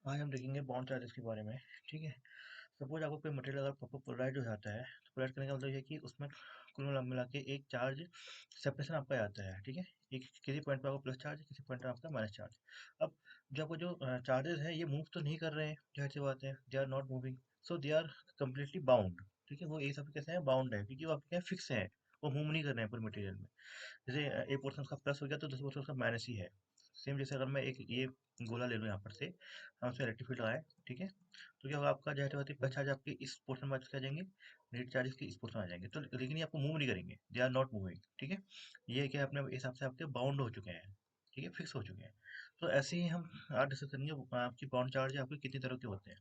आज हम देखेंगे बाउंड चार्जेस के बारे में। ठीक है। सपोज आपको कोई मटेरियल अगर प्रॉपर पोलराइज हो जाता है तो पोलराइज करने का मतलब ये है कि उसमें कुल मिला मिला के एक चार्ज सेपरेशन आपका आता है। ठीक है। एक किसी पॉइंट पे आपको प्लस चार्ज, किसी पॉइंट पे आपका माइनस चार्ज। अब जो आपको जो चार्जेस हैं ये मूव तो नहीं कर रहे हैं, जाहिर सी बात है, they are not moving, so they are completely bound. ठीक है। वो एक सब कैसे हैं, बाउंड है, क्योंकि वो आपके यहाँ फिक्स है, वो मूव नहीं कर रहे हैं पूरे मटेरियल में। जैसे एक पोर्शन उसका प्लस हो गया तो दूसरा पोर्शन उसका माइनस ही है। सेम जैसे अगर मैं एक ये गोला ले लूँ यहाँ पर से, हम उसमें इलेक्ट्रिक फील्ड लगाएं। ठीक है। तो क्या होगा, आपका जाहिर होती है प्लस चार्ज आपके इस पोर्शन में आ जाएंगे, नेगेटिव चार्जेस के इस पोर्शन में आ जाएंगे, तो लेकिन ये आपको मूव नहीं करेंगे, दे आर नॉट मूविंग। ठीक है। ये है कि अपने हिसाब से आपके बाउंड हो चुके हैं। ठीक है, फिक्स हो चुके हैं। तो ऐसे ही हम आज डिस्कस करेंगे आपकी बाउंड चार्ज आपके कितनी तरह के होते हैं।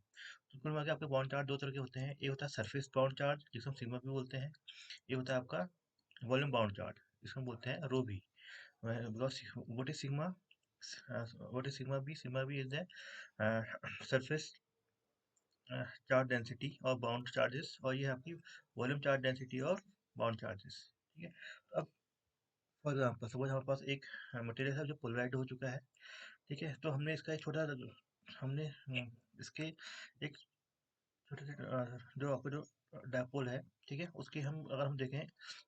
तो कुल मिला के आपके बाउंड चार्ज दो तरह के होते हैं। एक होता है सरफेस बाउंड चार्ज, जिसको हम सिग्मा भी बोलते हैं। ये होता है आपका वॉल्यूम बाउंड चार्ज, इसको हम बोलते हैं रो भी। because what is sigma, what is sigma b? Sigma b is the surface charge density और बाउंड चार्जेस, और ये आपकी वॉल्यूम चार्ज डेंसिटी और बाउंड चार्जेस। ठीक है। तो अब फॉर एग्जाम्पल सपोज हमारे पास एक मटेरियल है जो पोलराइज्ड हो चुका है। ठीक है। तो हमने इसका एक छोटा हमने इसके एक छोटे से जो आपका जो डायपोल है, ठीक है, उसकी हम अगर हम देखें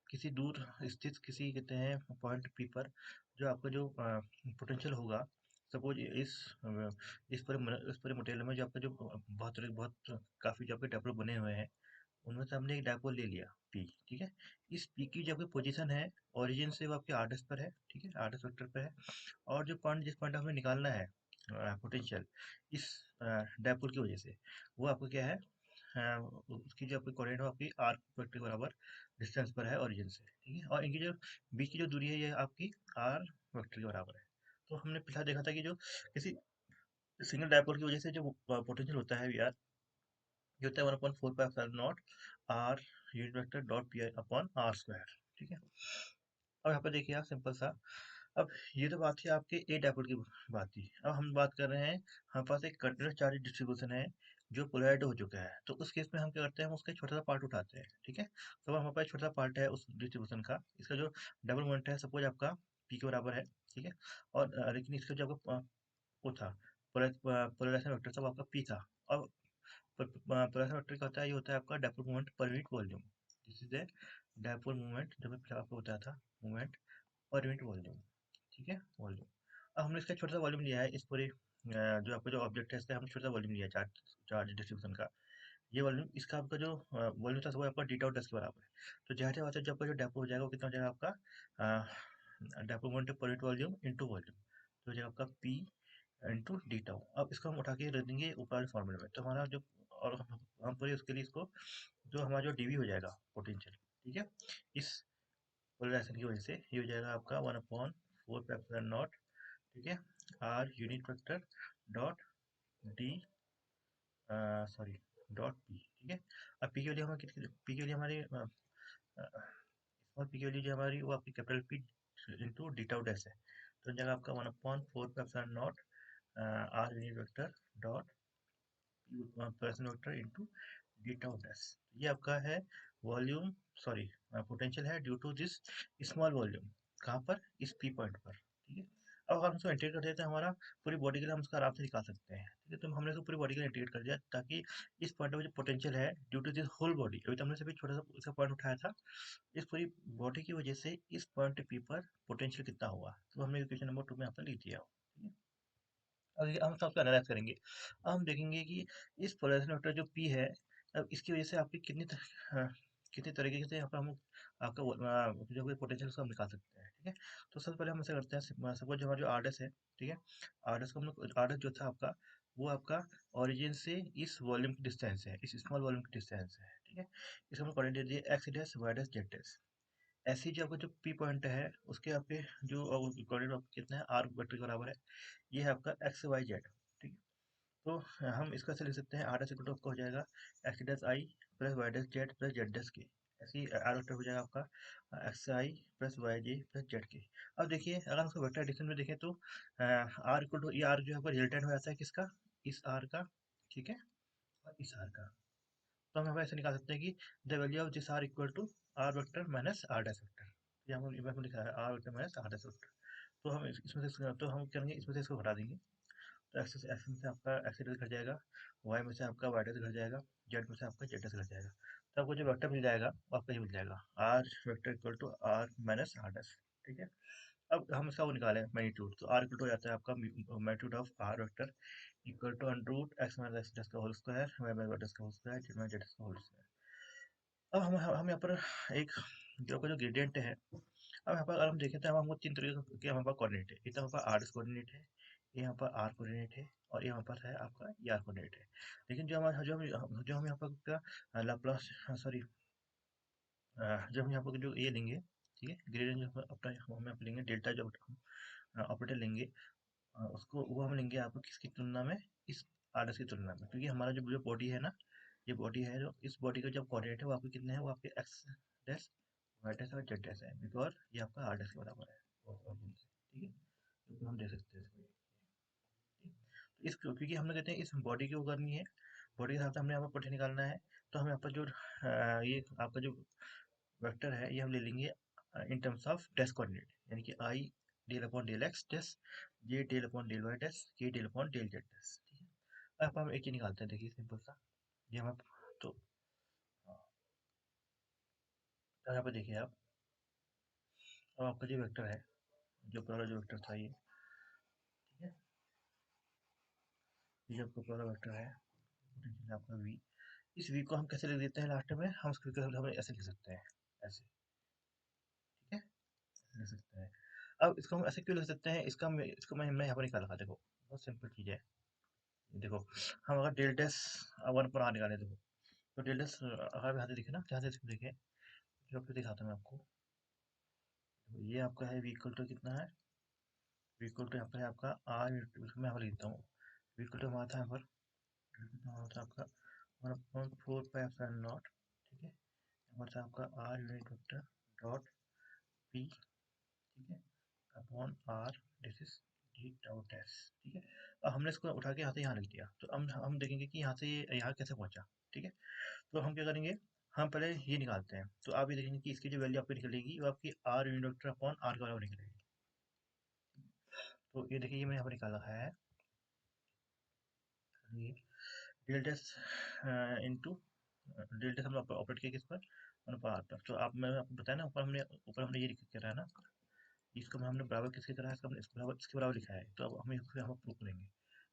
किसी दूर स्थित किसी कहते हैं पॉइंट पी पर, जो आपका जो पोटेंशियल होगा, सपोज इस पूरे मटेरियल में जो आपका जो बहुत काफ़ी जो आपके डायपोल बने हुए हैं, उनमें से हमने एक डायपोल ले लिया पी। ठीक है। इस पी की जो आपकी पोजीशन है, ओरिजिन से वो आपके आर एस पर है। ठीक है, आर एस वेक्टर पर है। और जो पॉइंट जिस पॉइंट हमें निकालना है पोटेंशियल इस डायपोल की वजह से, वो आपको क्या है, उसकी जो आपकी कोऑर्डिनेट है वो आपकी आर वेक्टर के बराबर डिस्टेंस पर है ओरिजिन से। ठीक है। और इनकी जो बीच की जो दूरी है ये आपकी आर वेक्टर के बराबर है। तो हमने पिछला देखा था कि जो किसी सिंगल डायपोल की वजह से जो पोटेंशियल होता है यार, ये होता है 1/4 pi epsilon naught r unit vector dot p i upon r square. ठीक है। अब यहाँ पे देखिए आप सिंपल सा, अब ये तो बात थी आपके ए डायपोल की बात थी। अब हम बात कर रहे हैं, हमारे पास एक कंटीन्यूअस चार्ज डिस्ट्रीब्यूशन है जो पोलराइज्ड हो चुका है। तो उस केस में हम क्या करते हैं, हम उसका एक छोटा सा पार्ट उठाते हैं। ठीक है। तो हमारे पास एक छोटा सा पार्ट है उस डिस्ट्रीब्यूशन का, इसका जो डबल मोमेंट है सपोज आपका पी के बराबर है। ठीक है। और लेकिन इसका जो आपका वो था पोलराइजेशन वेक्टर सब आपका पी था। और पोलराइजेशन वेक्टर क्या होता है, ये होता है आपका dipole moment per unit volume. This is the dipole moment, जो मैं पहले आपको बताया था, मोमेंट पर यूनिट वॉल्यूम। ठीक है, वॉल्यूम। अब हमने इसका छोटा सा वॉल्यूम लिया है, इस पूरे जो आपका जो ऑब्जेक्ट है इसका हमने छोटा सा वॉल्यूम लिया है चार्ज चार्ज डिस्ट्रीब्यूशन का। ये वॉल्यूम इसका आपका जो वॉल्यूम था वो आपका डी टाउ डस्ट के बराबर है। तो जाहिर सी बात है जब आपका जो डेपो हो जाएगा वो कितना हो जाएगा आपका depot moment per unit volume into volume, तो हो जाएगा आपका पी इंटू डी टाउ। अब इसको हम उठा के रख देंगे ऊपर वाले फॉर्मूले में, तो हमारा जो और हम पूरे उसके लिए इसको जो हमारा जो डीवी हो जाएगा पोटेंशियल। ठीक है। इस पोलराइजेशन की वजह से ये हो जाएगा आपका 1/4 पाई एप्सिलॉन नॉट। ठीक है। R unit vector dot d sorry dot p. ठीक है। अब पी के लिए हमारे पी के लिए हमारे स्मॉल पी के लिए जो हमारी वो आपकी capital p into d tau dash है। तो जगह आपका 1/4 pi epsilon naught r unit vector dot person vector into d tau dash. ये आपका है वॉल्यूम, सॉरी पोटेंशियल है due to this small volume, कहाँ पर, इस पी पॉइंट पर। ठीक है। अब अगर हम उसको इंटीग्रेट कर देते हैं हमारा पूरी बॉडी के लिए, हम उसका आराम से निकाल सकते हैं। ठीक है। तो हमने इसको पूरी बॉडी के लिए इंटीग्रेट कर दिया, ताकि इस पॉइंट पर जो पोटेंशियल है due to this whole body, अभी तो हमने सिर्फ एक छोटा सा इसका पॉइंट उठाया था, इस पूरी बॉडी की वजह से इस पॉइंट पी पर पोटेंशियल कितना हुआ, तो हमने इक्वेशन नंबर 2 में यहाँ पर लिख दिया। ठीक है। अब देखिए हम सबको एनालाइज करेंगे। अब हम देखेंगे कि इस पोलराइजेशन वेक्टर जो पी है, अब इसकी वजह से आपकी कितनी तरीके से यहाँ पर हम आपका जो भी पोटेंशियल उसको हम निकाल सकते हैं। ठीक है। तो सबसे पहले हम ऐसा करते हैं, सपोज जो हमारा जो आर एस है, ठीक है, आर एस को हम लोग, आर एस जो था आपका, वो आपका ओरिजिन से इस वॉल्यूम की डिस्टेंस है, इस स्मॉल वॉल्यूम की डिस्टेंस है। ठीक है। इसको हम कोऑर्डिनेट दिए x dash y dash z dash. ऐसे ही जो आपका जो पी पॉइंट है उसके आपके जो कोऑर्डिनेट कितना है, आर वेक्टर के बराबर है, ये है आपका एक्स वाई जेड। ठीक है। तो हम इसका से लिख सकते हैं आर एस इक्वल टू आपका हो जाएगा x dash i plus y dash z plus z dash k. ऐसे ही आर वेक्टर हो जाएगा आपका x i plus y j plus z k. अब देखिए अगर हम उसको वेक्टर एडिशन में देखें तो आर इक्वल टू, ये आर जो है आपका रिजल्टेंट हो जाता है किसका, इस आर का। ठीक है। और इस आर का। तो हम ऐसे निकाल सकते हैं कि the value of this r equal to r vector minus r dash vector. यहाँ पर लिखा है r vector minus r dash vector. तो हम इसमें से तो हम करेंगे इसमें से इसको घटा देंगे, तो एक्स में से आपका एक्स घट जाएगा, वाई में से आपका वाई डैश घट जाएगा, जेड में से आपका जेड डैश घट जाएगा। तो आपको जो वेक्टर मिल जाएगा वो आपका ये मिल जाएगा, r vector equal to r minus r dash. ठीक है, अब हम इसका वो निकालें मैग्नीट्यूड, तो आर इक्वल टू हो जाता है आपका magnitude of r vector equal to under root x minus x dash का whole square, y minus y dash का whole square, z minus z dash का होल स्क्वायर। अब हम यहाँ पर एक जो का जो ग्रेडियंट है, अब यहाँ पर अगर हम देखें तो हमको तीन तरीके के हमारे पास कोऑर्डिनेट है। एक तो हमारे पास आर कोऑर्डिनेट है, ये यहाँ पर आर कोऑर्डिनेट है, और ये यहाँ पर है आपका ये आर कोऑर्डिनेट है। लेकिन जो हम यहाँ पर का लाप्लास, सॉरी, जब हम यहाँ पर जो ये लेंगे, ठीक है, ग्रेडियंट जो अपना हम यहाँ पर लेंगे डेल्टा, जो ऑपरेटर लेंगे, उसको वो हम लेंगे आपको किसकी तुलना में, इस आर की तुलना में, क्योंकि हमारा जो बॉडी है ना, ये बॉडी है, जो इस बॉडी का जो कोऑर्डिनेट है वो आपके कितने हैं, वो आपके एक्स डैश वाई डैश और जेड डैश है, बिकॉज ये आपका आर डैश के बराबर है origin से, ठीक है, तो हम दे सकते हैं इसको। तो इस क्योंकि हमने कहते हैं इस बॉडी की वो करनी है, बॉडी के साथ हमने यहाँ पर पोटेंशियल निकालना है, तो हम यहाँ पर जो ये आपका जो वेक्टर है ये हम ले लेंगे in terms of dash coordinate, यानी कि i del upon del x dash, j del upon del y dash, k del upon del z dash. ठीक है, अब हम एक ही निकालते हैं, देखिए सिंपल सा, ये हम तो यहाँ पे देखिए आप, अब आपका जो वेक्टर है, जो पहला जो वेक्टर था ये, ठीक है, ये जो आपका पहला वेक्टर है पोटेंशियल आपका वी, इस वी को हम कैसे लिख देते हैं लास्ट में, हम इसको हम ऐसे लिख सकते हैं, ऐसे, ठीक है, लिख सकते हैं। अब इसको हम ऐसे क्यों लिख सकते हैं, इसको मैं यहाँ पर निकाला था, देखो बहुत सिंपल चीज़ है। देखो, हम अगर डेल डैश वन पर आ निकाले, देखो, तो डेल डैश अगर यहाँ से दिखे ना, यहाँ से इसको देखें, जो आपको दिखाता हूँ मैं आपको, तो ये आपका है वी इक्वल टू कितना है, वी इक्वल टू यहाँ पर है आपका आर, मैं यहाँ पर लिखता हूँ, वी इक्वल टू हमारा था यहाँ पर, हमारा था आपका 1/4 पाई एप्सिलॉन नॉट, ठीक है, हमारा था आपका r unit vector dot p, ठीक है, upon r, this is d dot s, ठीक है। अब हमने इसको उठा के यहाँ से यहाँ लिख दिया, तो हम देखेंगे कि यहाँ से ये यहाँ कैसे पहुंचा, ठीक है। तो हम क्या करेंगे, हम पहले ये निकालते हैं, तो आप ये देखेंगे कि इसकी जो वैल्यू आपकी निकलेगी वो आपकी r unit vector upon r के बराबर निकलेगी। तो ये देखिए, ये मैंने यहाँ पर निकाला है, ये del dash into del dash, हम ऑपरेट किया किस पर, अनुपात पर। तो आप, मैंने आपको बताया ना, ऊपर हमने ये लिख करा है ना, इसको हमने बराबर किसकी तरह है, इसका हमने इसके बराबर लिखा है, तो अब हम इसको यहाँ प्रूफ लेंगे।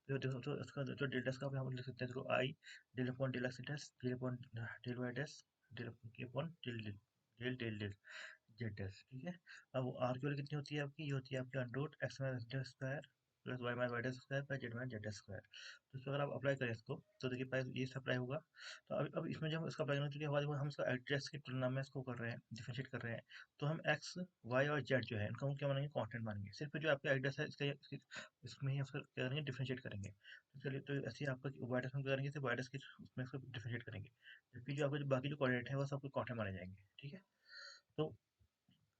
तो देखो, तो इसका जो डेल डैश का हम लिख सकते हैं, देखो i del upon del x dash, del upon del y dash, del upon del del del del del z dash, ठीक है। अब वो आर की वैल्यू कितनी होती है आपकी, ये होती है आपकी under root x minus x square plus y minus y dash square plus z minus z dash square. तो इसको अगर आप अप्लाई करें इसको, तो देखिए प्राइस ये अप्लाई होगा। तो अब इसमें जब हम इसका अप्लाई करेंगे तो क्या होगा, देखो हम इसका एड्रेस की तुलना में इसको कर रहे हैं, डिफरेंशिएट कर रहे हैं, तो हम एक्स वाई और जेड जो है इनका हम क्या मानेंगे, कॉन्स्टेंट मानेंगे, सिर्फ जो आपका एड्रेस है इसमें ही उसका क्या करेंगे, डिफरेंशिएट करेंगे। तो चलिए, तो ऐसे ही आपका वाई डैश हम क्या करेंगे, सिर्फ वाई डैश की उसमें इसको डिफरेंशिएट करेंगे, जबकि जो आपके जो बाकी जो कोऑर्डिनेट है वो सबको कॉन्स्टेंट माने जाएंगे, ठीक है। तो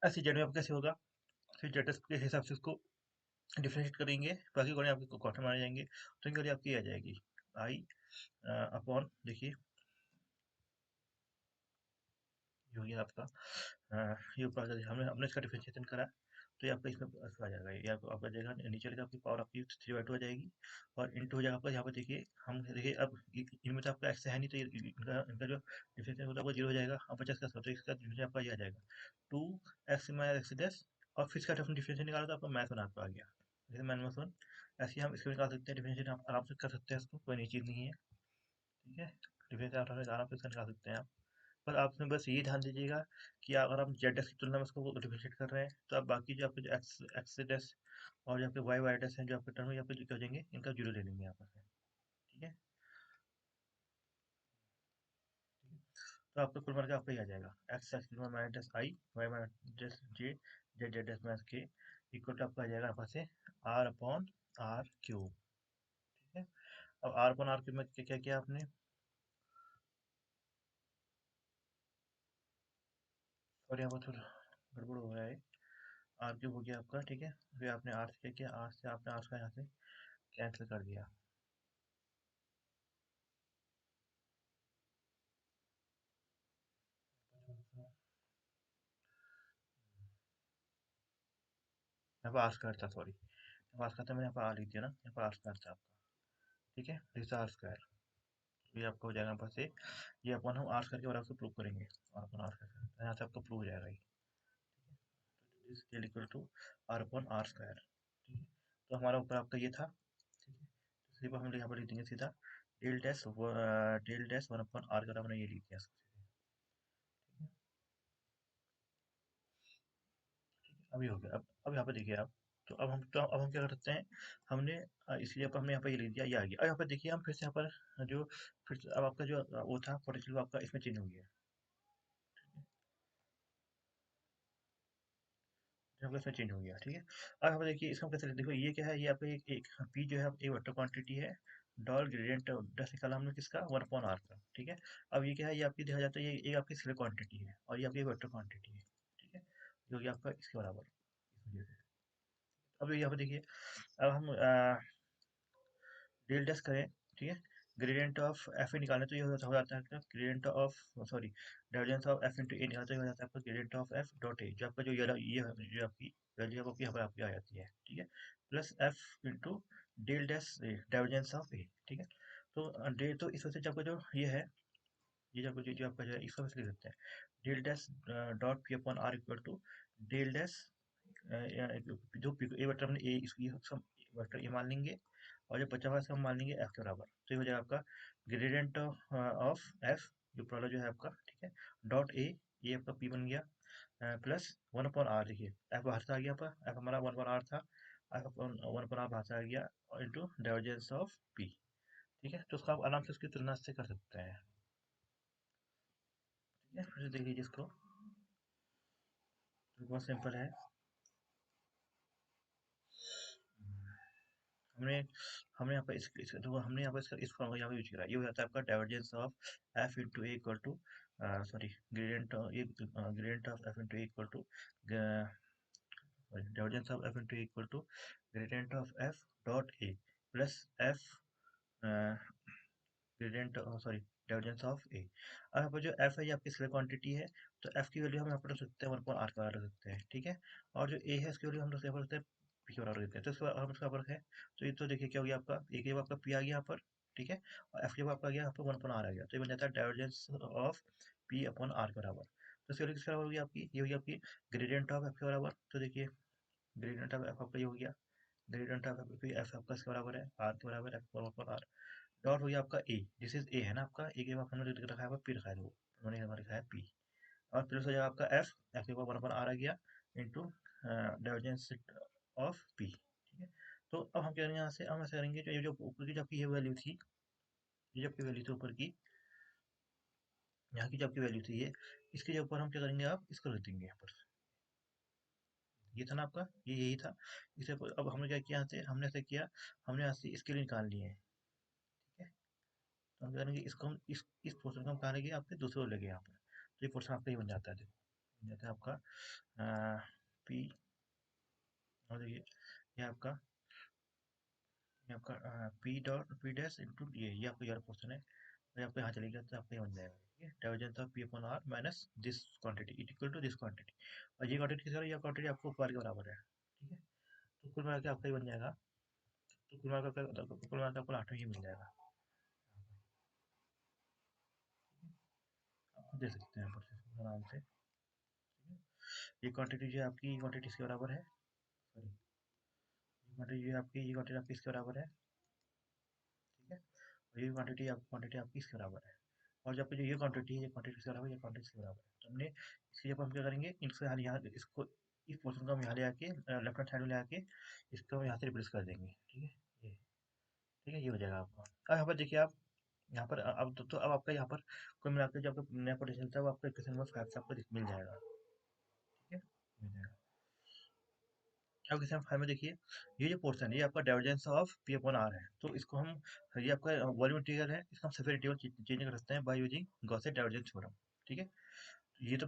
ऐसे जेड में आपका कैसे होगा, फिर जेड के हिसाब से उसको डिफरेंशिएट करेंगे, बाकी कोने आपके क्वार्टर माने जाएंगे, तो इनके लिए आपकी आ जाएगी आई अपॉन, देखिए ये हो गया आपका ये ऊपर हमने हमने इसका डिफरेंशिएशन करा, तो ये आपका इसमें इसका आ जाएगा, ये आपको आपका जाएगा नीचे का, आपकी पावर आपकी 3/2 आ जाएगी, और इंटू हो जाएगा आपका यहाँ पर, देखिए हम देखिए अब इनमें तो आपका एक्स है नहीं, तो इनका इनका जो डिफरेंशिएशन होता है वो जीरो हो जाएगा, अब 50 का, तो इसका डिफरेंशिएशन आपका ये आ जाएगा 2 एक्स माइनस एक्स डैश, और फिर इसका डिफरेंशिएशन निकाला तो आपका मैथ बना आ गया, जैसे -1। ऐसे ही हम इसको निकाल सकते हैं, डिफरेंशिएशन आप आराम से कर सकते हैं, इसको कोई नई चीज़ नहीं है, ठीक है, डिफरेंशिएशन आप आराम से इसका निकाल सकते हैं आप। पर आपने बस ये ध्यान दीजिएगा कि अगर हम जेड एक्स की तुलना में इसको डिफरेंशिएट कर रहे हैं, तो आप बाकी जो आपके जो एक्स एक्स डैश और जो आपके वाई वाई डैश हैं, जो आपके टर्म में यहाँ पे जो क्या हो जाएंगे, इनका जीरो ले लेंगे यहाँ पर से, ठीक है, ठीक है। तो आपका कुल मिलाकर आपका ही आ जाएगा, एक्स एक्स माइनस आई, वाई माइनस जे, जेड जेड डैश माइनस के, इक्वल टू आपका आ जाएगा यहाँ पर से आर अपॉन आर क्यूब, ठीक है। अब आर अपॉन आर क्यूब में क्या क्या किया आपने, और यहाँ पर थोड़ा गड़बड़ हो रहा है, आर क्यूब हो गया आपका, ठीक है, फिर आपने आर से क्या किया, आर से आपने आर का यहाँ से कैंसिल कर दिया, यहाँ पर आर स्क्वायर था, सॉरी, पास करते मैंने यहाँ पर आर लिख दिया ना, यहाँ पर आर स्क्वायर था आपका। ठीक है, दिस आर स्क्वायर, ये आपका हो जाएगा यहाँ पर से, ये अपन हम आर स्क्वायर के बराबर से प्रूव करेंगे, और अपन आर स्क्वायर तो यहाँ से आपका प्रूव हो जाएगा ये। This is equal to r upon r square. ठीक है, तो हमारा ऊपर आपका ये था। ठीक है, तो सिर्फ हम यहाँ पर लिख देंगे सीधा del dash one upon r का हमने ये लिख दिया इसको सीधे। ठीक है, अभी हो गया। अब यहाँ पे देखिए आप, अब हम क्या कर सकते हैं, हमने इसलिए अब हमने यहाँ पे ये लिख दिया, ये आ गया। अब यहाँ पे देखिए हम फिर से यहाँ पर जो फिर से अब आपका जो वो था पोटेंशियल आपका इसमें चेंज हो गया है। यहाँ पे इसमें चेंज हो गया। ठीक है, अब यहाँ पे देखिए इसका कैसे देखो, ये क्या है, ये आपका एक पी जो है एक वेक्टर क्वांटिटी है, डॉल ग्रेडियंट दस निकाला हमने किसका, वन अपॉन आर का। ठीक है, अब ये क्या है, ये आपकी देखा जाता है ये आपकी स्केलर क्वांटिटी है, और ये आपकी वेक्टर क्वांटिटी है। ठीक है, जो कि आपका इसके बराबर है, इस वजह से। अब यहाँ पे देखिए, अब हम डेल डैश करें। ठीक है, ग्रेडियंट ऑफ एफ ए निकालने तो ये हो जाता है आपका gradient of, sorry, divergence of f into a निकालने तो ये हो जाता है आपका gradient of f dot a, जो आपका ये जो आपकी वैल्यू है वो यहाँ पर आपकी आ जाती है। ठीक है, plus f into del dash divergence of a. ठीक है, तो डे तो इस वजह से आपका जो ये है, ये जो आपका जो है इसको वैसे लिख सकते हैं, del dash dot p upon r equal to del dash जो ए वेक्टर हमने ए इसकी सब वेक्टर ए मान लेंगे, और जो बचा हुआ है हम मान लेंगे एफ के बराबर। तो ये हो जाएगा आपका ग्रेडियंट ऑफ एफ जो पहला जो है आपका। ठीक है, डॉट ए, ये आपका पी बन गया, प्लस वन अपॉन आर। देखिए एफ बाहर से आ गया, आपका एफ हमारा वन अपॉन आर था, f upon one upon r बाहर से आ गया, इंटू डाइवर्जेंस ऑफ पी। ठीक है, तो उसका आप आराम से उसकी तुलना से कर सकते हैं। ठीक है, फिर से देख लीजिए इसको, तो बहुत सिंपल है। हमने हमने यहाँ पर तो हमने यहाँ पर इसका इस फॉर्मूला यहाँ पे यूज करा, ये हो जाता है आपका divergence of f into a equal to, sorry, gradient ये gradient of f into a equal to divergence of f into a equal to gradient of f dot a plus f gradient, sorry, divergence of a. अब यहाँ पर जो F है ये आपकी scalar quantity है, तो एफ की वैल्यू हम यहाँ पर रख सकते हैं वन पॉइंट आर का रख सकते हैं। ठीक है, और जो ए है इसकी वैल्यू हम रख सकते हैं पी के बराबर रखते हैं, तो इसका हम इसका बराबर है। तो ये तो देखिए क्या हो गया आपका, ए के आपका पी आ गया यहाँ पर। ठीक है, और एफ के आपका गया यहाँ पर वन पॉइंट आर आ गया, तो ये बन जाता है divergence of p upon r के बराबर। तो इसकी वैल्यू किसके बराबर होगी आपकी, ये होगी आपकी ग्रेडियंट ऑफ एफ के बराबर। तो देखिए ग्रेडियंट ऑफ एफ आपका ये हो गया, ग्रेडियंट ऑफ एफ आपका इसके बराबर है आर के बराबर, एफ वन आर। डॉट हो गया आपका ए, दिस इज ए है ना आपका, ए के बाद हमने रखा है पी रखा है, वो उन्होंने हमारे लिखा है पी। और प्लस हो जाएगा आपका एफ, एफ के बाद वन पर आर आ गया, इंटू डाइवर्जेंस ऑफ पी। ठीक है, तो अब हम क्या करेंगे यहाँ से, हम ऐसा करेंगे जो ये जो ऊपर की जो आपकी ये वैल्यू थी, ये जो आपकी वैल्यू थी ऊपर की, यहाँ की जो आपकी वैल्यू थी ये, इसके जो ऊपर हम क्या करेंगे, आप इसको रख देंगे यहाँ पर। ये था ना आपका, ये यही था। इसे अब हमने क्या किया यहाँ से, हमने ऐसा किया, हमने यहाँ से इसके लिए निकाल लिए हैं। ठीक है, तो हम क्या करेंगे, इसको हम इस पोर्शन को हम कहाँ लेंगे, आपके दूसरे ओर लेंगे यहाँ पर, तो ये पोर्शन आपका ही बन जाता है। देखो बन जाता है आपका पी, और ये आपका, ये आपका p dot P dash into ये आपका यार पोर्शन है, तो आपको यहाँ चलेगा तो आपका ये बन जाएगा। ठीक है, divergence of p upon r minus this quantity it equal to this quantity, और ये क्वांटिटी किस, ये क्वांटिटी आपको ऊपर के बराबर है। ठीक है, तो कुल मिला के आपका ही बन जाएगा, तो कुल मिला के आपको आठ में ही मिल जाएगा। आप दे सकते हैं पर आराम से। ठीक है, ये क्वांटिटी जो है आपकी, ये क्वांटिटी इसके बराबर है, सॉरी, ये क्वांटिटी जो है आपकी, ये क्वांटिटी आपकी इसके बराबर है। ठीक है, और ये क्वांटिटी आपकी इसके बराबर है, और जब जो ये क्वांटिटी है, ये क्वांटिटी इसके बराबर, ये क्वांटिटी इसके बराबर है, तो हमने इसकी जब हम क्या करेंगे, इनसे यहाँ इसको, इस पोर्शन को हम यहाँ ले आके लेफ्ट हैंड साइड में ले आके इसको हम यहाँ से रिप्लेस कर देंगे। ठीक है, ये, ठीक है, ये हो जाएगा आपका। अब यहाँ पर देखिए आप, यहाँ पर अब तो अब आपका यहाँ पर कुल मिलाकर जो आपका नया पोटेंशियल था वो आपका इक्वेशन नंबर 5 से आपको मिल जाएगा। ठीक है, मिल जाएगा। अब क्वेश्चन 5 में देखिए, ये जो पोर्शन है ये आपका divergence of p upon r है, तो इसको हम, ये आपका वॉल्यूम इंटीग्रल है, इसका हम सरफेस इंटीग्रल चेंज कर सकते हैं by using Gosset divergence theorem. ठीक है, ये तो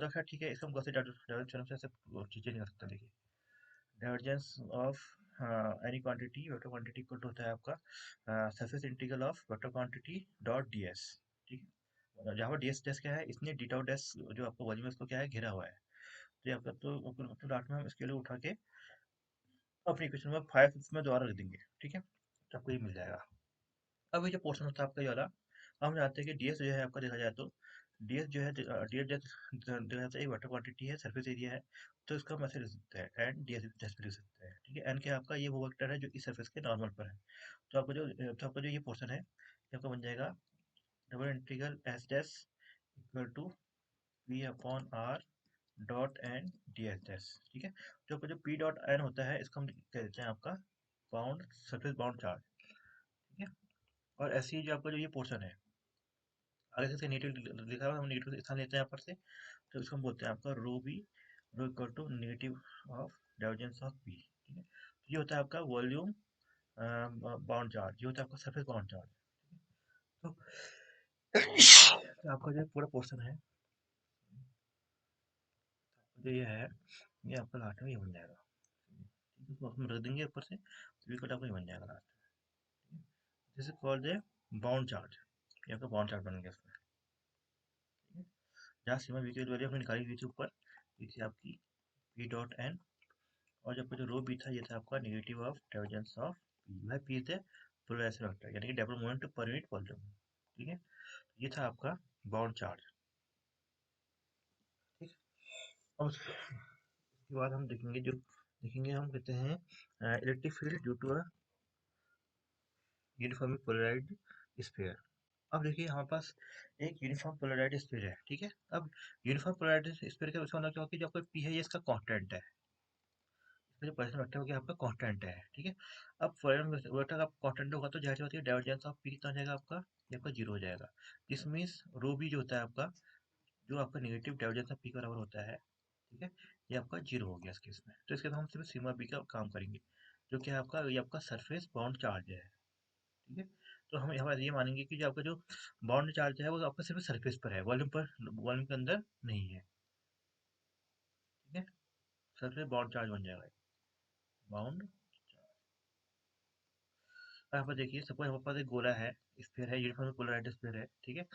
खैर ठीक है, इसको हम गॉसेट डाइवर्जेंस थ्योरम से ऐसे चेंज कर सकते हैं। देखिए divergence of any quantity vector quantity equal to होता है आपका surface integral of vector quantity dot ds. ठीक है, जहाँ पर डीएस डैश क्या है, इसने डी टाउ डैश जो आपका वॉल्यूम है उसको क्या है, घेरा हुआ है। तो ये आपका तो डॉट में हम इसके लिए उठा के अपनी इक्वेशन में 5 में दोबारा रख देंगे, ठीक है, तो आपको ये मिल जाएगा। अब ये जो पोर्शन होता है आपका ये वाला, हम जानते हैं कि डीएस जो है आपका देखा जाए तो डीएस जो है डीएस देखा जाता है एक वेक्टर क्वांटिटी है, सरफेस एरिया है, तो इसका हम ऐसे लिख सकते हैं एन डीएस जैसे लिख सकते हैं, ठीक है। एन क्या आपका ये वो वेक्टर है जो इस सरफेस के नॉर्मल पर है। तो आपका जो ये पोर्शन है ये आपका बन जाएगा double integral s dash equal to p upon r dot n d h dash, ठीक है। जो आपका जो पी डॉट एन होता है इसको हम कह देते हैं आपका बाउंड सरफेस बाउंड चार्ज, ठीक है। और ऐसे ही जो आपका जो ये पोर्शन है आगे से इसका नेगेटिव लिखा हुआ है, हम नेगेटिव स्थान लेते हैं यहाँ पर से, तो इसको हम बोलते हैं आपका rho b rho equal to negative of divergence of p, ठीक है। तो ये होता है आपका वॉल्यूम बाउंड चार्ज, ये होता है आपका सरफेस बाउंड चार्ज। तो आपका जो पूरा पोर्शन है जो ये है ये आपका लास्ट में ये बन जाएगा, इसको हम रख देंगे ऊपर से, तो ये कट आपका ये बन जाएगा लास्ट में। This is called the bound charge, ये आपका बाउंड चार्ज बन गया इसमें, ठीक है। जहाँ सीमा बी की वैल्यू हमने निकाली हुई थी ऊपर, ये थी आपकी पी डॉट एन, और जब जो रो बी था ये था आपका negative of divergence of P, वह पी थे पोलराइजेशन वेक्टर यानी कि dipole moment per unit volume, ठीक है। ये था आपका बाउंड चार्ज, ठीक है। अब उसके बाद हम देखेंगे हम कहते हैं electric field due to a uniformly polarised sphere. अब देखिए हमारे पास एक यूनिफॉर्म पोलराइज्ड स्फीयर है, ठीक है। अब यूनिफॉर्म पोलराइज्ड स्फीयर का उसका मतलब क्या होगा कि जो आपका पी है ये इसका कांस्टेंट है, इसका जो पोजीशन वेक्टर हो गया आपका कांस्टेंट है, ठीक है। अब पोजीशन वेक्टर का कांस्टेंट होगा तो जाहिर सी बात है डाइवर्जेंस ऑफ पी कितना हो जाएगा आपका, ये आपका जीरो हो जाएगा। दिस मीन्स रो बी जो होता है आपका, जो आपका नेगेटिव डाइवर्जेंस ऑफ पी के बराबर होता है, ठीक है, ये आपका जीरो हो गया इस केस में। तो इसके बाद हम सिर्फ सिग्मा बी का काम करेंगे, जो कि आपका ये आपका सरफेस बाउंड चार्ज है, ठीक है। तो हम ये मानेंगे कि जो आपका जो बाउंड चार्ज है वो आपका सिर्फ सरफेस पर है, वॉल्यूम के अंदर नहीं है, ठीक है। सरफेस बाउंड चार्ज बन जाएगा बाउंड। यहाँ पर देखिए सपोज हमारे पास एक गोला है, स्फीयर है, यूनिफॉर्म पोलराइज्ड स्फीयर है, ठीक है।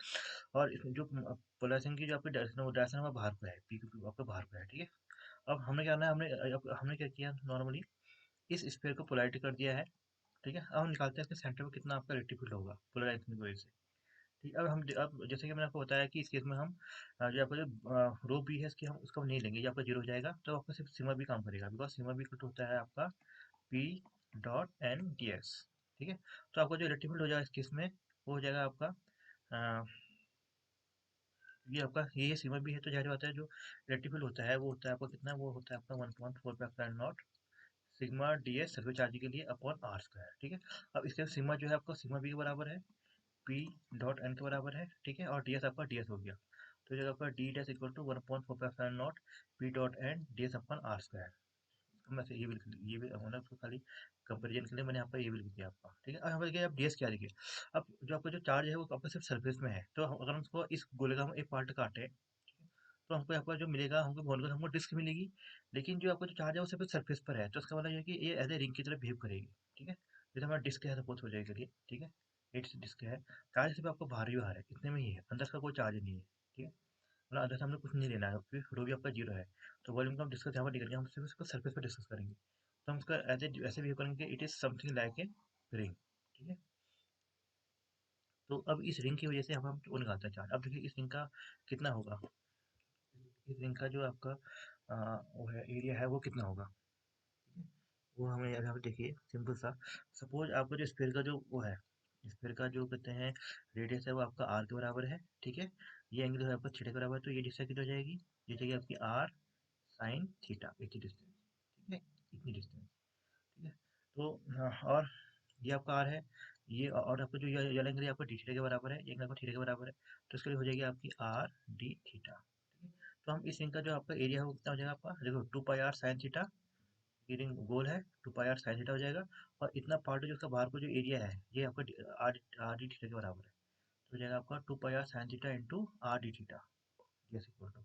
और इसमें जो पोलराइजेशन की जो आपकी डायरेक्शन है वो डायरेक्शन हमारे बाहर को है, पी आपका बाहर को है, ठीक है। अब हमने क्या करना है, हमने क्या किया नॉर्मली इस स्फीयर को पोलैरिटी कर दिया है, ठीक है। अब हम निकालते हैं इसके सेंटर में कितना आपका रेक्टिफाइड होगा पोलराइजेशन की वजह से, ठीक है। अब जैसे कि मैंने आपको बताया कि इस केस में हम जो आपका जो रो बी है इसकी हम उसका नहीं लेंगे, ये आपका जीरो हो जाएगा, तो आपका सिर्फ सिग्मा बी काम करेगा, because sigma b equal to होता है आपका p dot n d s, ठीक है। तो आपका जो रेक्टिफाइड हो जाएगा इस केस में वो हो जाएगा आपका अ, ये आपका ये सिग्मा बी है, तो जाहिर बात है जो रेक्टिफाइड होता है वो होता है आपका कितना, वो होता है आपका 1.4 पे अपना not sigma D S survey charge के लिए अपॉन आर स्क्वायर, ठीक है। अब इसके सिग्मा जो है आपका सिग्मा बी के बराबर है पी डॉट एन के बराबर है, ठीक है। और डी एस आपका डी एस हो गया, तो जगह आपका d dash equal to 1.4 naught p dot n d s upon r square. मैं से ये भी मैंने उसको खाली कंपेरिजन के लिए मैंने यहाँ पर ये भी लिख दिया आपका, ठीक है। और यहाँ पर देखिए आप डी एस क्या देखिए, अब जो आपका जो चार्ज है वो आपका सिर्फ सरफेस में है, तो अगर हम उसको इस गोले का हम एक पार्ट काटे तो हमको यहाँ पर जो मिलेगा हमको बोल हमको डिस्क मिलेगी, लेकिन जो आपका जो चार्ज है वो सिर्फ सरफेस पर है, तो इसका मतलब ये है कि ये एज ए रिंग की तरह बिहेव करेगी, ठीक है। जैसे हमारा डिस्क है सपोज हो जाएगा ये, ठीक है, एट डिस्क है, चार्ज सिर्फ आपका बाहर ही बाहर है, इतने में ही है, अंदर का कोई चार्ज नहीं है, ठीक है। मतलब अंदर से हमने कुछ नहीं लेना है, फिर रो भी आपका जीरो है, तो वॉल्यूम का हम डिस्कस यहाँ पर नहीं करेंगे, हम सिर्फ उसको सरफेस पर डिस्कस करेंगे, तो हम उसका एज ए ऐसे बिहेव करेंगे it is something like a ring, ठीक है। तो अब इस रिंग की वजह से हम वो निकालते हैं चार्ज। अब देखिए इस रिंग का कितना होगा, इस रिंग का जो आपका वो है एरिया है वो कितना होगा, वो हमें यहाँ पे देखिए सिंपल सा, सपोज आपका जो स्फीयर का जो वो है, स्फीयर का जो कहते हैं रेडियस है वो आपका आर के बराबर है, ठीक है। ये एंगल है आपका थीटा के बराबर है, तो ये डिस्टेंस कितनी हो जाएगी, ये जाएगी आपकी आर साइन थीटा, इतनी डिस्टेंस, ठीक है, इतनी डिस्टेंस, ठीक है। तो और ये आपका आर है, ये और आपका जो ये वाला एंगल है आपका डी थीटा के बराबर है, ये एंगल आपका थीटा के बराबर है, तो इसके लिए हो जाएगी आपकी आर डी थीटा, ठीक है। तो हम इस रिंग का जो आपका एरिया है वो कितना हो जाएगा आपका, देखो 2 पाई आर साइन थीटा, ये रिंग गोल है, 2 पाई आर साइन थीटा हो जाएगा, और इतना पार्ट जो इसका बाहर को जो एरिया है ये आपका आर डी थीटा के बराबर है, तो हो जाएगा आपका 2 pi r sine theta into r d theta, yes equal to,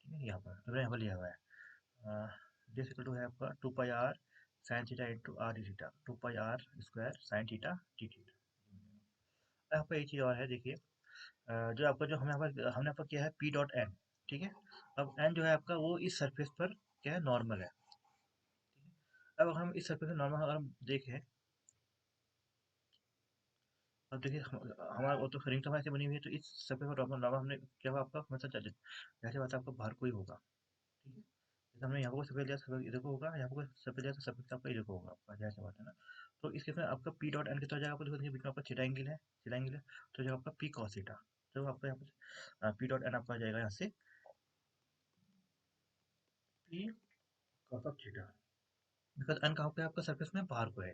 ठीक है। यहाँ पर तो यहाँ पर लिया हुआ है दिस इक्वल टू है आपका 2 pi r sine theta into r d theta, 2 pi r square sine theta d theta. यहाँ पर एक चीज़ और है देखिए, जो आपका जो हमने यहाँ पर किया है पी डॉट एन, ठीक है। अब एन जो है आपका वो इस सरफेस पर क्या है, नॉर्मल है। अब अगर हम इस सरफेस पे नॉर्मल अगर हम देखें, अब देखिए हमारा वो तो रिंग तो हमारे से बनी हुई है, तो इस सरफेस पर नॉर्मल नॉर्मल हमने क्या हुआ आपका मतलब जैसे बात है आपका बाहर कोई होगा, ठीक है। जैसे हमने यहाँ पर कोई सफेद लिया, सफेद इधर को होगा, यहाँ पर कोई सफेद लिया तो सफेद आपका इधर को होगा आपका, जैसे बात है ना। तो इस केस में आपका पी डॉट एन कितना हो जाएगा, आपको देखो देखिए बीच में आपका थीटा एंगल है, थीटा एंगल है, तो जो आपका पी कॉस थीटा, तो आपका यहाँ पर पी डॉट एन आपका आ जाएगा यहाँ से p cos of theta, because n कहाँ पे है आपका सरफेस में बाहर को है,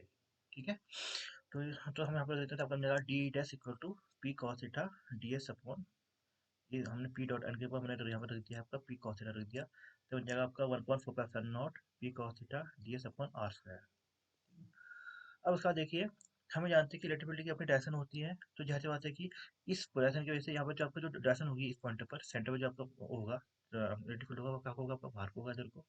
ठीक है। तो हम यहाँ पर देते हैं, तो आपका मिलेगा d dash equal to p cos theta d s upon, ये हमने पी डॉट एन के ऊपर मैंने यहाँ पर रख दिया आपका पी कॉस थीटा रख दिया, तो बन जाएगा आपका 1.4 naught p cos theta d s upon r square. अब उसका देखिए, हमें जानते हैं कि इलेक्ट्रिसिटी की अपनी डायरेक्शन होती है, तो जैसे बात है कि इस डायरेक्शन की वजह से यहाँ पर जो आपका जो डायरेक्शन होगी इस पॉइंट पर सेंटर पर जो आपका होगा इलेक्ट्रिक होगा, वो क्या होगा आपका बाहर को होगा इधर को,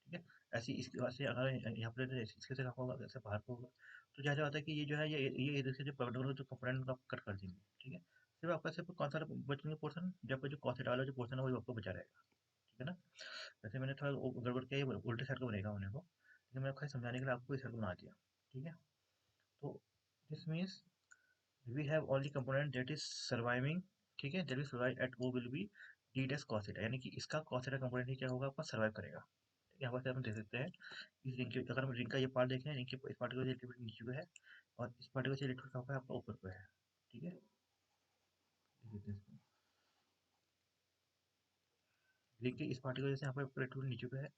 ठीक है। ऐसी इसकी वजह से अगर यहाँ पर इसके से क्या होगा, जैसे बाहर को होगा, तो जैसे बात है कि ये जो है ये इधर से जो पर्टिकुलर जो कंपोनेंट का कट कर देंगे, ठीक है। सिर्फ आपका सिर्फ कौन सा बचेंगे पोर्सन, जो आपका जो कॉस थीटा वाला जो पोर्सन है वही आपको बचा रहेगा, ठीक है ना। वैसे मैंने थोड़ा गड़बड़ किया, ये उल्टे साइड को बनेगा होने को, लेकिन मैं खाली समझाने के लिए आपको इस साइड को बना दिया, ठीक है। तो this means we have only component that is surviving, ठीक है, that will survive at O will be d dash cos theta, यानी कि इसका cos theta कंपोनेंट ही क्या होगा आपका सर्वाइव करेगा, ठीक है। यहाँ पर हम देख सकते हैं इस रिंग के, अगर हम रिंग का ये पार्ट देखें, रिंग के इस पार्ट को इलेक्ट्रिक नीचे को है और इस पार्ट को इलेक्ट्रिक आपका ऊपर को है, ठीक है। देख लेते हैं इसको, रिंग के इस पार्ट को जैसे यहाँ पर इलेक्ट्रिक नीचे को है,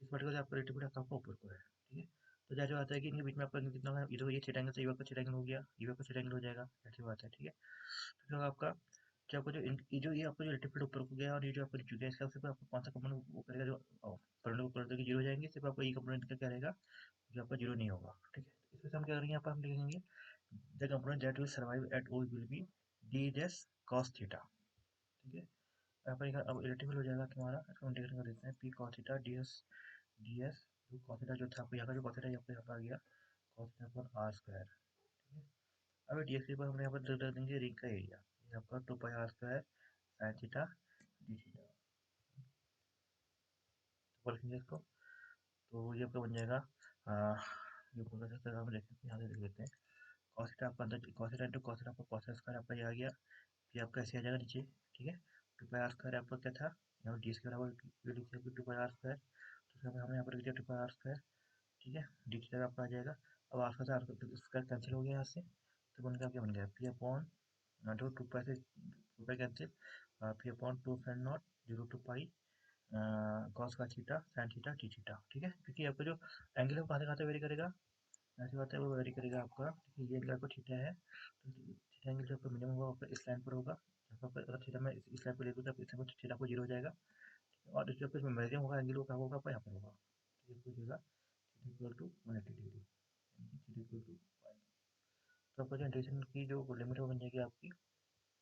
इस पार्ट को आपका इलेक्ट्रिक आपका ऊपर को है, ठीक है। तो जैसे बात है कि इनके बीच में आपका कितना है, इधर ये थीटा एंगल से ये आपका थीटा एंगल हो गया, ये आपका थीटा एंगल हो जाएगा, ऐसी बात है, ठीक है। तो आपका जो आपको जो ये जो ये आपको जो इलेक्ट्रिक फील्ड ऊपर को गया और ये जो आपको नीचे गया, इसका सिर्फ आपको कौन सा कंपोनेंट वो करेगा, जो करंट को कर देगा जीरो हो जाएंगे, सिर्फ आपको ये कंपोनेंट का क्या रहेगा जो आपका जीरो नहीं होगा, ठीक है। इसमें से हम क्या करेंगे, यहाँ पर हम लिखेंगे the component that will survive at o will be d dash cos theta, ठीक है। यहाँ पर अब इलेक्ट्रिक फील्ड हो जाएगा तुम्हारा, इसको हम इंटीग्रेट कर देते हैं P cos theta d S D S, जो कॉस थीटा जो था आपको यहाँ का जो कॉस थीटा यहाँ पर आ गया कॉस थीटा पर आर स्क्वायर, ठीक है। अब डी एस के ऊपर हम यहाँ पर दे देंगे रिंग का एरिया, ये आपका 2 pi r square sine theta d theta, तो लिखेंगे इसको, तो ये आपका बन जाएगा ये पूरा जैसे हम देख सकते हैं, यहाँ से देख लेते हैं कॉस थीटा आपका अंदर cos theta into cos theta आपका कॉस स्क्वायर आपका ये आ गया, फिर आपका ऐसे आ जाएगा नीचे, ठीक है। 2 पाई आर स्क्वायर आपका क्या था, यहाँ पर डी के बराबर ये लिखिए 2 पाई आर स्क्वायर, तो हमने यहाँ पर लिख दिया 2 पाई आर स्क्वायर, ठीक है। डी थीटा आपका आ जाएगा, अब आर स्क्वायर कैंसिल हो गया यहाँ से, तो बन गया क्या बन गया पी अपॉन जो 2 पाई से 2 pi cancel, p upon 2 sine not 0 to pi cos का theta sine theta t theta, ठीक है। क्योंकि आपका जो एंगल है वो कहाँ से कहाँ तक वेरी करेगा, ऐसी बात है वो वेरी करेगा आपका, क्योंकि ये एंगल आपका थीटा है, तो थीटा एंगल जो आपका मिनिमम होगा आपका इस लाइन पर होगा, जहाँ पर अगर थीटा में इस लाइन पर ले लूँ तो इस लाइन पर थीटा को जीरो हो जाएगा, और जो आपका मैक्सिमम होगा एंगल वो क्या होगा आपका यहाँ पर होगा, तो ये हो जाएगा theta equal to 180 degree, theta equal to pi. तो आपका जो इंटीग्रेशन की जो लिमिट है वो बन जाएगी आपकी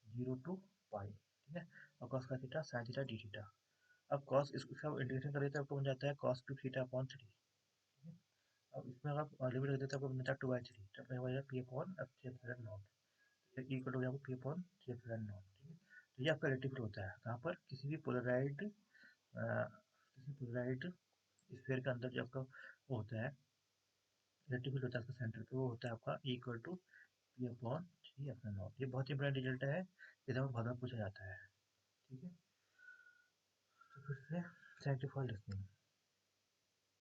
0 टू पाई, ठीक है। और कॉस का theta sine theta d theta, अब कॉस इसका इंटीग्रेशन करें तो आपको बन जाता है कॉस टू थीटा अपॉन 3, ठीक है। अब इसमें अगर आप लिमिट रख देते हैं आपको बन जाता है 2/3, तो अपने हो जाएगा P upon F three epsilon not, equal हो जाएगा P upon three epsilon naught, ठीक है। तो ये आपका इलेक्ट्रिक फील्ड होता है कहाँ पर, किसी भी पोलराइज्ड स्फीयर के अंदर जो आपका वो होता है इलेक्ट्रिक फील्ड होता है उसका सेंटर पे, वो होता है आपका equal to p upon three epsilon naught. ये बहुत ही इंपॉर्टेंट रिजल्ट है, इधर बहुत बार पूछा जाता है, ठीक है। तो फिर से थैंक यू फॉर लिसनिंग।